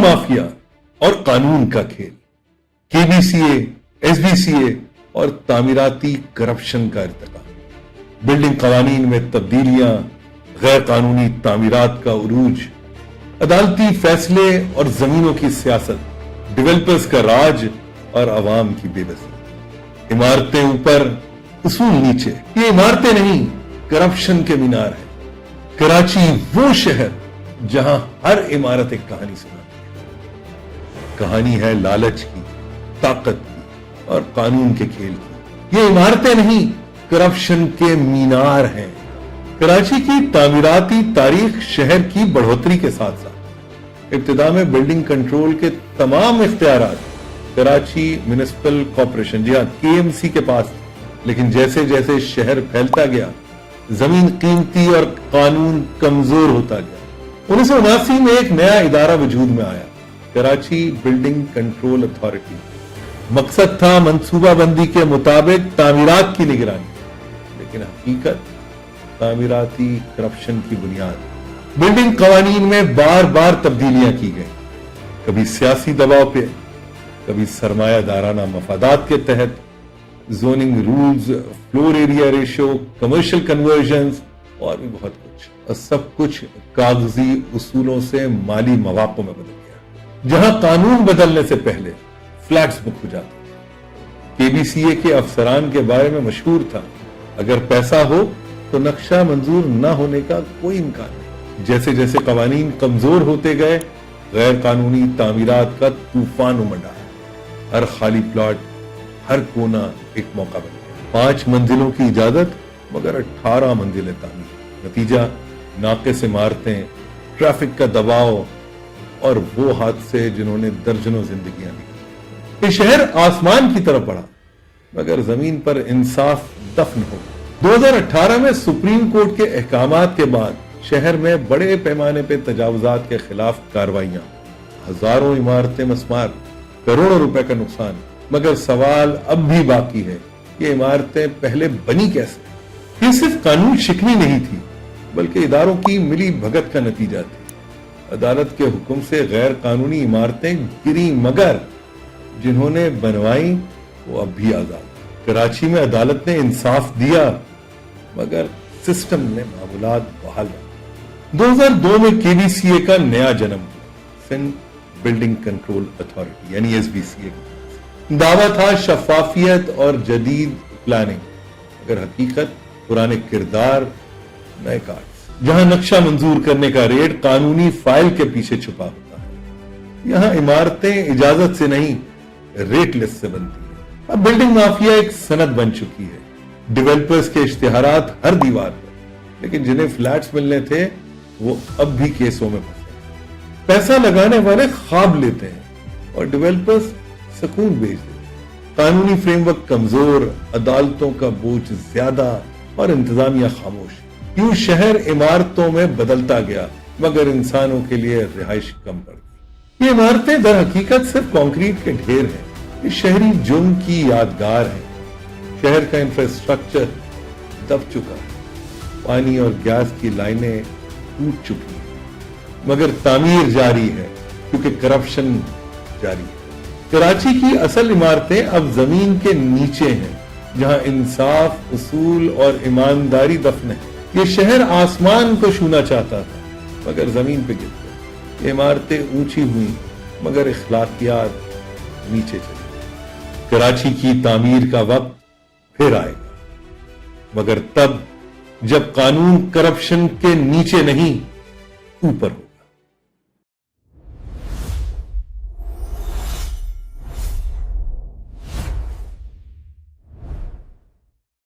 Mafia और कानून का खेल, केबीसीए, एसबीसीए और तामीराती करप्शन का इर्तिकाब, बिल्डिंग कवानीन में तब्दीलियां, गैर कानूनी तामीरात का उरूज, अदालती फैसले और जमीनों की सियासत, डेवलपर्स का राज और अवाम की बेबसी। इमारतें ऊपर, उसूल नीचे। ये इमारतें नहीं, करप्शन के मीनार है। कराची वो शहर जहां हर इमारत एक कहानी सुनाती है। कहानी है लालच की, ताकत की और कानून के खेल की। ये इमारतें नहीं, करप्शन के मीनार हैं। कराची की तामीराती तारीख शहर की बढ़ोतरी के साथ साथ इब्तिदा में बिल्डिंग कंट्रोल के तमाम इख्तियारात कराची म्युनिसिपल कॉर्पोरेशन, जी हां, केएमसी के पास थे। लेकिन जैसे जैसे शहर फैलता गया, जमीन कीमती और कानून कमजोर होता गया। 1979 में एक नया इदारा वजूद में आया, कराची बिल्डिंग कंट्रोल अथॉरिटी। मकसद था मंसूबाबंदी के मुताबिक तामीरात की निगरानी, लेकिन हकीकत तामीराती करप्शन की बुनियाद। बिल्डिंग कवानीन में बार बार तब्दीलियां की गई, कभी सियासी दबाव पे, कभी सरमायादाराना मफादात के तहत, zoning rules, floor area ratio, commercial convergence और भी बहुत कुछ। और सब कुछ कागजी उसूलों से माली मवाकों में बदल गया। जहां कानून बदलने से पहले फ्लैट्स बुक हो जाते थे। केबीसीए के अफसरान के बारे में मशहूर था, अगर पैसा हो तो नक्शा मंजूर न होने का कोई इम्कान नहीं। जैसे जैसे कवानीन कमजोर होते गए, गैर कानूनी तामीरात का तूफान उमड़ा। हर खाली प्लॉट, हर कोना एक मौका बन गया। 5 मंजिलों की इजाजत मगर 18 मंजिलें तामीर। नतीजा नाक़िस इमारतें, ट्रैफिक का दबाव और वो हादसे जिन्होंने दर्जनों जिंदगियां ली। ये शहर आसमान की तरफ बढ़ा मगर जमीन पर इंसाफ दफन हो गया। 2018 में सुप्रीम कोर्ट के अहकामात के बाद शहर में बड़े पैमाने पर तजावुजात के खिलाफ कार्रवाइयां, हजारों इमारतें मस्मार, करोड़ों रुपए का नुकसान। मगर सवाल अब भी बाकी है, ये इमारतें पहले बनी कैसे? ये सिर्फ कानून शिकनी नहीं थी, बल्कि इदारों की मिली भगत का नतीजा थी। अदालत के हुक्म से गैर कानूनी इमारतें गिरी, मगर जिन्होंने बनवाई वो अब भी आजाद। कराची में अदालत ने इंसाफ दिया, मगर सिस्टम ने मामूलात बहाल रखा। 2002 में केबीसीए का नया जन्म हुआ, सिंध बिल्डिंग कंट्रोल अथॉरिटी यानी एसबीसीए। दावा था शफाफियत और जदीद प्लानिंग, मगर हकीकत पुराने किरदार, नए कार्ड। जहां नक्शा मंजूर करने का रेट कानूनी फाइल के पीछे छुपा होता है, यहां इमारतें इजाजत से नहीं, रेट लिस्ट से बनती है। अब बिल्डिंग माफिया एक सनद बन चुकी है। डेवलपर्स के इश्तिहारात हर दीवार पर, लेकिन जिन्हें फ्लैट्स मिलने थे वो अब भी केसों में फंसे। पैसा लगाने वाले ख्वाब लेते हैं और डेवलपर्स सुकून बेच देते। कानूनी फ्रेमवर्क कमजोर, अदालतों का बोझ ज्यादा और इंतजामिया खामोश। यूं शहर इमारतों में बदलता गया, मगर इंसानों के लिए रिहाइश कम पड़ गई। ये इमारतें दर हकीकत सिर्फ कंक्रीट के ढेर हैं। ये शहरी जुर्म की यादगार है। शहर का इंफ्रास्ट्रक्चर दब चुका है, पानी और गैस की लाइनें टूट चुकी हैं, मगर तामीर जारी है क्योंकि करप्शन जारी है। कराची की असल इमारतें अब जमीन के नीचे हैं, जहां इंसाफ, उसूल और ईमानदारी दफन है। ये शहर आसमान को छूना चाहता था, मगर जमीन पे गिर गया। ये इमारतें ऊंची हुई, मगर इखलाकियात नीचे चली। कराची की तामीर का वक्त फिर आएगा, मगर तब जब कानून करप्शन के नीचे नहीं, ऊपर हो।